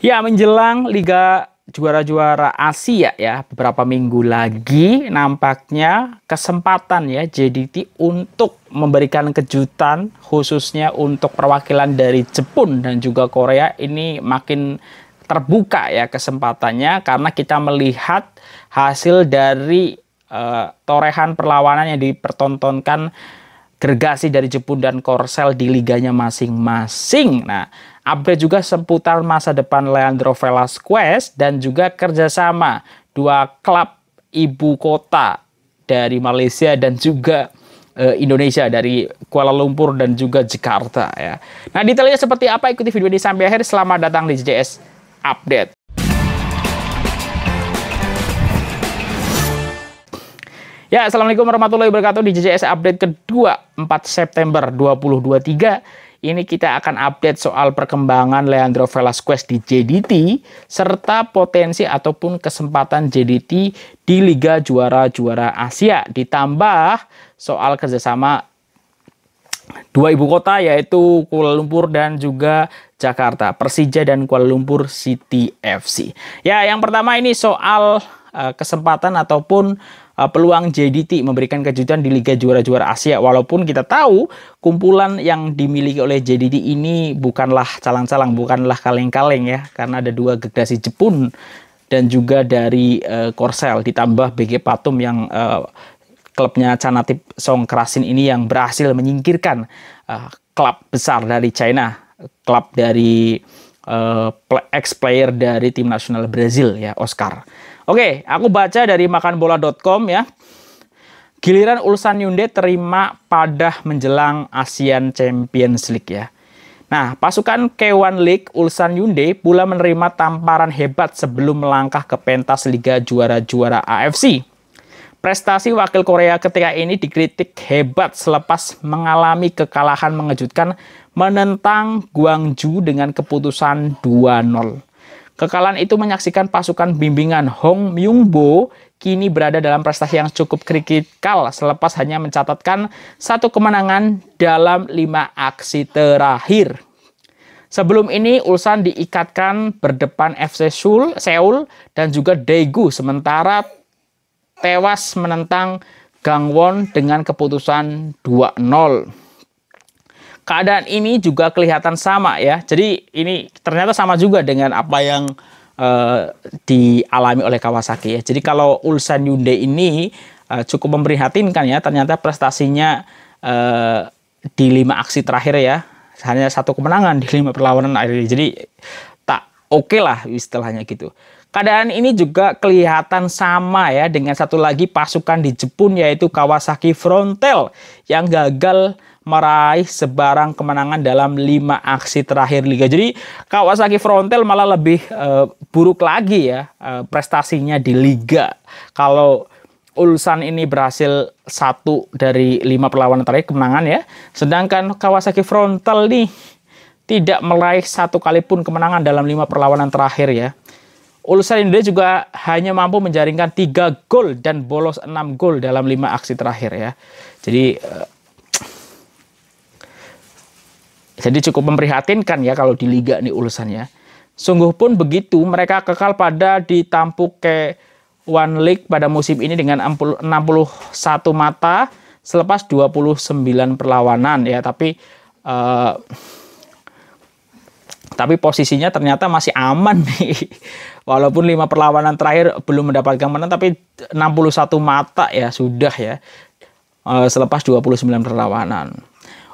Ya, menjelang Liga Juara-Juara Asia ya, beberapa minggu lagi nampaknya kesempatan ya JDT untuk memberikan kejutan khususnya untuk perwakilan dari Jepun dan juga Korea ini makin terbuka ya kesempatannya karena kita melihat hasil dari torehan perlawanan yang dipertontonkan gergasi dari Jepun dan Korsel di liganya masing-masing. Nah, update juga seputar masa depan Leandro Velasquez dan juga kerjasama dua klub ibu kota dari Malaysia dan juga Indonesia dari Kuala Lumpur dan juga Jakarta ya. Nah, detailnya seperti apa ikuti video ini sampai akhir. Selamat datang di JJS Update. Ya, Assalamualaikum warahmatullahi wabarakatuh. Di JJS Update kedua 4 September 2023. Ini kita akan update soal perkembangan Leandro Velasquez di JDT, serta potensi ataupun kesempatan JDT di Liga Juara-Juara Asia. Ditambah soal kerjasama dua ibu kota yaitu Kuala Lumpur dan juga Jakarta, Persija dan Kuala Lumpur City FC. Ya, yang pertama ini soal kesempatan ataupun peluang JDT memberikan kejutan di Liga Juara-Juara Asia. Walaupun kita tahu kumpulan yang dimiliki oleh JDT ini bukanlah calang-calang, bukanlah kaleng-kaleng ya. Karena ada dua gergasi Jepun dan juga dari Korsel. Ditambah BG Patum yang klubnya Chanatip Songkrasin ini yang berhasil menyingkirkan klub besar dari China. Klub dari ex-player dari tim nasional Brazil ya, Oscar. Oke, aku baca dari makanbola.com ya. Giliran Ulsan Hyundai terima padah menjelang Asian Champions League ya. Nah, pasukan K1 League Ulsan Hyundai pula menerima tamparan hebat sebelum melangkah ke pentas Liga Juara-Juara AFC. Prestasi wakil Korea ketika ini dikritik hebat selepas mengalami kekalahan mengejutkan menentang Gwangju dengan keputusan 2-0. Kekalahan itu menyaksikan pasukan bimbingan Hong Myung-bo kini berada dalam prestasi yang cukup kritikal selepas hanya mencatatkan satu kemenangan dalam 5 aksi terakhir. Sebelum ini Ulsan diikatkan berdepan FC Seoul dan juga Daegu sementara tewas menentang Gangwon dengan keputusan 2-0. Keadaan ini juga kelihatan sama ya. Jadi ini ternyata sama juga dengan apa yang dialami oleh Kawasaki ya. Jadi kalau Ulsan Hyundai ini cukup memprihatinkan ya. Ternyata prestasinya di 5 aksi terakhir ya. Hanya satu kemenangan di 5 perlawanan akhir. Jadi tak oke lah istilahnya gitu. Keadaan ini juga kelihatan sama ya dengan satu lagi pasukan di Jepun yaitu Kawasaki Frontale yang gagal meraih sebarang kemenangan dalam 5 aksi terakhir liga. Jadi Kawasaki Frontale malah lebih buruk lagi ya prestasinya di liga. Kalau Ulsan ini berhasil 1 dari 5 perlawanan terakhir kemenangan ya. Sedangkan Kawasaki Frontale nih tidak meraih 1 kali pun kemenangan dalam 5 perlawanan terakhir ya. Ulsan Hyundai juga hanya mampu menjaringkan 3 gol dan bolos 6 gol dalam 5 aksi terakhir ya. Jadi cukup memprihatinkan ya kalau di liga nih Ulsan ya. Sungguh pun begitu, mereka kekal pada ditampuk ke One League pada musim ini dengan 61 mata selepas 29 perlawanan ya. Tapi posisinya ternyata masih aman nih. Walaupun 5 perlawanan terakhir belum mendapatkan menang, tapi 61 mata ya sudah ya. Selepas 29 perlawanan.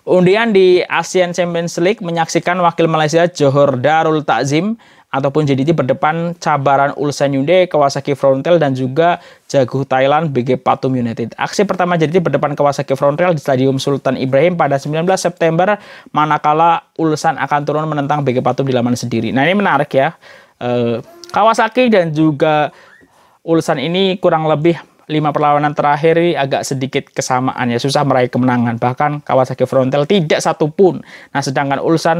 Undian di Asian Champions League menyaksikan wakil Malaysia Johor Darul Takzim ataupun JDT berdepan cabaran Ulsan Hyundai, Kawasaki Frontale dan juga jago Thailand BG Patum United. Aksi pertama JDT berdepan Kawasaki Frontale di Stadium Sultan Ibrahim pada 19 September manakala Ulsan akan turun menentang BG Patum di laman sendiri. Nah, ini menarik ya. Kawasaki dan juga Ulsan ini kurang lebih 5 perlawanan terakhir agak sedikit kesamaan ya, susah meraih kemenangan. Bahkan Kawasaki Frontale tidak satu pun. Nah, sedangkan Ulsan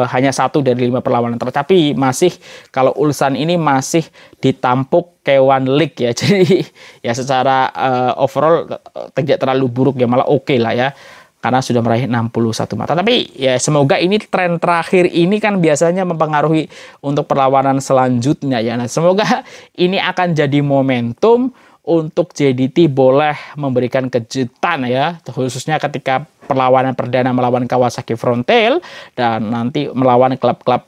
hanya 1 dari 5 perlawanan terakhir. Tapi masih kalau Ulsan ini masih ditampuk K1 League ya. Jadi ya secara overall tidak terlalu buruk ya, malah oke lah ya. karena sudah meraih 61 mata. Tapi ya semoga ini tren terakhir ini kan biasanya mempengaruhi untuk perlawanan selanjutnya ya. Nah, semoga ini akan jadi momentum untuk JDT boleh memberikan kejutan ya, khususnya ketika perlawanan perdana melawan Kawasaki Frontale dan nanti melawan klub-klub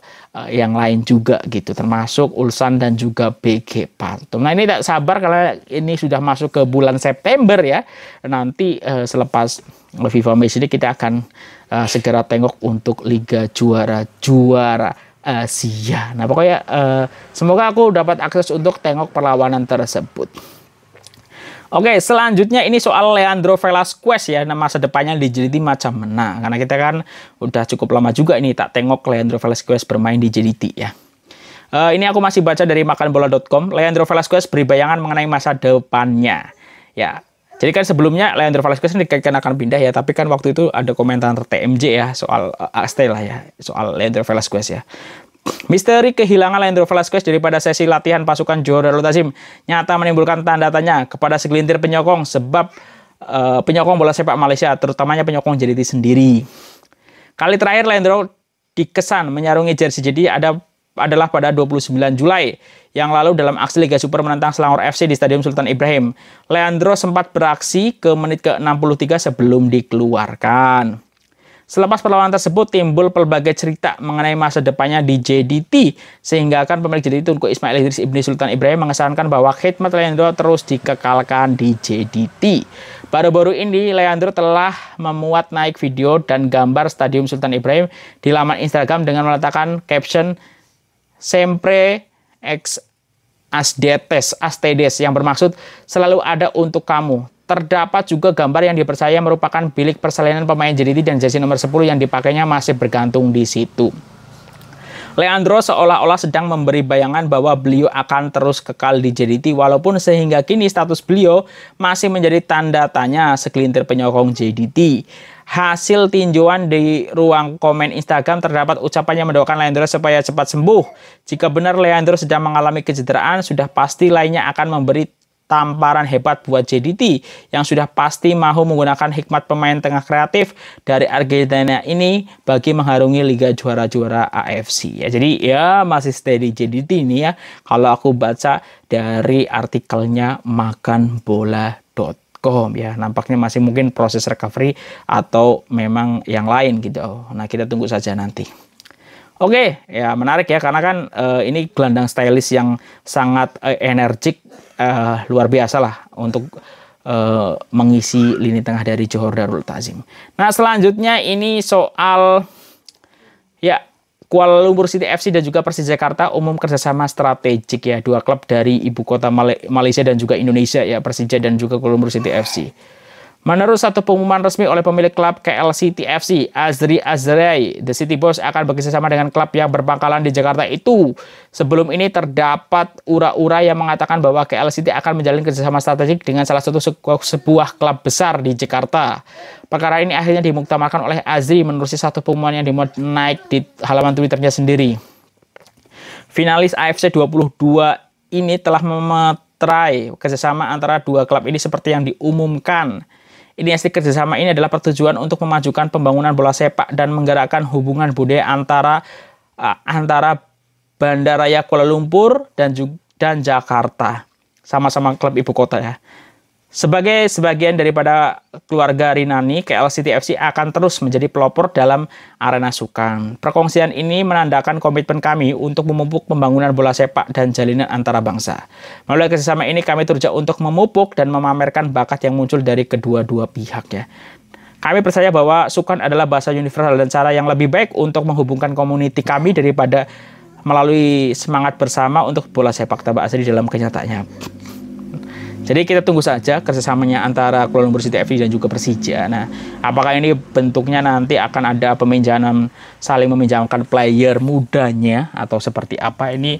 yang lain juga gitu, termasuk Ulsan dan juga BG Phantom. Nah, ini tak sabar karena ini sudah masuk ke bulan September ya. Nanti selepas FIFA Match ini kita akan segera tengok untuk Liga Juara Asia. Nah, pokoknya semoga aku dapat akses untuk tengok perlawanan tersebut. Oke, selanjutnya ini soal Leandro Velasquez ya. Nah, masa depannya di JDT macam mana? Karena kita kan udah cukup lama juga ini tak tengok Leandro Velasquez bermain di JDT ya. Ini aku masih baca dari makanbola.com. Leandro Velasquez beri bayangan mengenai masa depannya. Ya, jadi kan sebelumnya Leandro Velasquez ini dikaitkan akan pindah ya. Tapi kan waktu itu ada komentar TMJ ya soal Astela ya, soal Leandro Velasquez ya. Misteri kehilangan Leandro Velasquez daripada sesi latihan pasukan Johor Darul Ta'zim nyata menimbulkan tanda tanya kepada segelintir penyokong sebab penyokong bola sepak Malaysia, terutamanya penyokong JDT sendiri. Kali terakhir Leandro dikesan menyarungi jersey JDT adalah pada 29 Julai yang lalu dalam aksi Liga Super menentang Selangor FC di Stadion Sultan Ibrahim. Leandro sempat beraksi ke menit ke-63 sebelum dikeluarkan. Selepas perlawanan tersebut timbul pelbagai cerita mengenai masa depannya di JDT, sehingga akan pemilik JDT Tunku Ismail Idris Ibni Sultan Ibrahim mengesankan bahwa khidmat Leandro terus dikekalkan di JDT. Baru-baru ini Leandro telah memuat naik video dan gambar Stadium Sultan Ibrahim di laman Instagram dengan meletakkan caption Sempre ex Astedes yang bermaksud selalu ada untuk kamu. Terdapat juga gambar yang dipercaya merupakan bilik persalinan pemain JDT dan jersey nomor 10 yang dipakainya masih bergantung di situ. Leandro seolah-olah sedang memberi bayangan bahwa beliau akan terus kekal di JDT walaupun sehingga kini status beliau masih menjadi tanda tanya segelintir penyokong JDT. Hasil tinjauan di ruang komen Instagram terdapat ucapannya mendoakan Leandro supaya cepat sembuh. Jika benar Leandro sedang mengalami kecederaan, sudah pasti lainnya akan memberi tamparan hebat buat JDT yang sudah pasti mau menggunakan hikmat pemain tengah kreatif dari Argentina ini bagi mengharungi Liga Juara-Juara AFC. Ya, jadi ya masih stay di JDT ini ya. Kalau aku baca dari artikelnya makanbola.com ya, nampaknya masih mungkin proses recovery atau memang yang lain gitu. Nah, kita tunggu saja nanti. Oke, ya menarik ya karena kan ini gelandang stylish yang sangat energik, luar biasa lah untuk mengisi lini tengah dari Johor Darul Ta'zim. Nah, selanjutnya ini soal ya Kuala Lumpur City FC dan juga Persija Jakarta umum kerjasama strategik ya, dua klub dari ibu kota Malaysia dan juga Indonesia ya, Persija dan juga Kuala Lumpur City FC. Menurut satu pengumuman resmi oleh pemilik klub KL City FC, Azri Azrai, The City Boys akan bekerjasama dengan klub yang berpangkalan di Jakarta itu. Sebelum ini terdapat ura-ura yang mengatakan bahwa KL City akan menjalin kerjasama strategik dengan salah satu sebuah klub besar di Jakarta. Perkara ini akhirnya dimuktamarkan oleh Azri menerusi satu pengumuman yang dimuat naik di halaman Twitternya sendiri. Finalis AFC 22 ini telah memeterai kerjasama antara dua klub ini seperti yang diumumkan. Inisiatif kerjasama ini adalah pertujuan untuk memajukan pembangunan bola sepak dan menggerakkan hubungan budaya antara Bandaraya Kuala Lumpur dan Jakarta, sama-sama klub ibu kota ya. Sebagai sebagian daripada keluarga Rinani, KL City FC akan terus menjadi pelopor dalam arena sukan. Perkongsian ini menandakan komitmen kami untuk memupuk pembangunan bola sepak dan jalinan antara bangsa. Melalui kerjasama ini kami berusaha untuk memupuk dan memamerkan bakat yang muncul dari kedua-dua pihak ya. Kami percaya bahwa sukan adalah bahasa universal dan cara yang lebih baik untuk menghubungkan community kami daripada melalui semangat bersama untuk bola sepak tabak asli dalam kenyataannya. Jadi kita tunggu saja kerjasamanya antara Kuala Lumpur City FC dan juga Persija. Nah, apakah ini bentuknya nanti akan ada peminjaman, saling meminjamkan player mudanya atau seperti apa, ini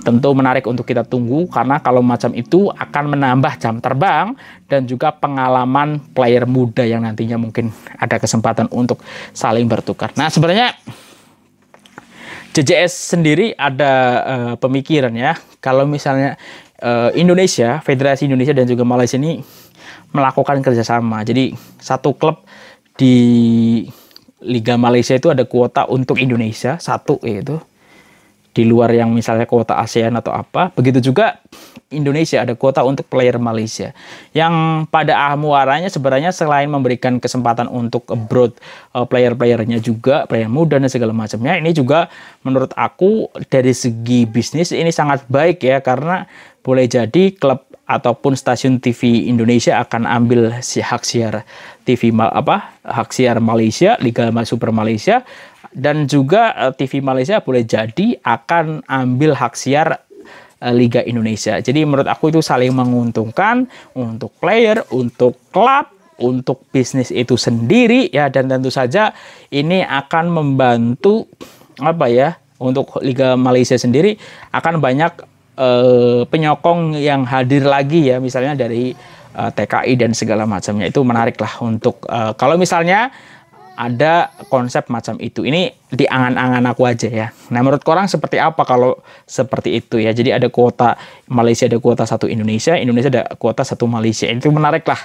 tentu menarik untuk kita tunggu karena kalau macam itu akan menambah jam terbang dan juga pengalaman player muda yang nantinya mungkin ada kesempatan untuk saling bertukar. Nah, sebenarnya JJS sendiri ada pemikiran ya, kalau misalnya Indonesia, Federasi Indonesia dan juga Malaysia ini melakukan kerjasama. Jadi satu klub di Liga Malaysia itu ada kuota untuk Indonesia satu, yaitu di luar yang misalnya kuota ASEAN atau apa. Begitu juga Indonesia ada kuota untuk player Malaysia, yang pada muaranya sebenarnya selain memberikan kesempatan untuk abroad player-playernya juga, player muda dan segala macamnya, ini juga menurut aku dari segi bisnis ini sangat baik ya, karena boleh jadi klub ataupun stasiun TV Indonesia akan ambil hak siar TV hak siar Malaysia, Liga Super Malaysia, dan juga TV Malaysia boleh jadi akan ambil hak siar Liga Indonesia. Jadi menurut aku itu saling menguntungkan untuk player, untuk klub, untuk bisnis itu sendiri ya, dan tentu saja ini akan membantu untuk Liga Malaysia sendiri akan banyak penyokong yang hadir lagi ya, misalnya dari TKI dan segala macamnya. Itu menarik lah untuk kalau misalnya ada konsep macam itu. Ini di angan-angan aku aja ya. Nah, menurut korang seperti apa kalau seperti itu ya? Jadi ada kuota Malaysia, ada kuota satu Indonesia, Indonesia ada kuota satu Malaysia. Itu menarik lah.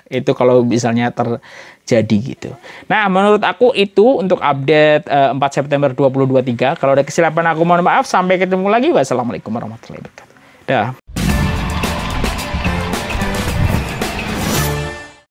Itu kalau misalnya terjadi gitu. Nah, menurut aku itu untuk update 4 September 2023. Kalau ada kesilapan aku mohon maaf. Sampai ketemu lagi. Wassalamualaikum warahmatullahi wabarakatuh. Dah.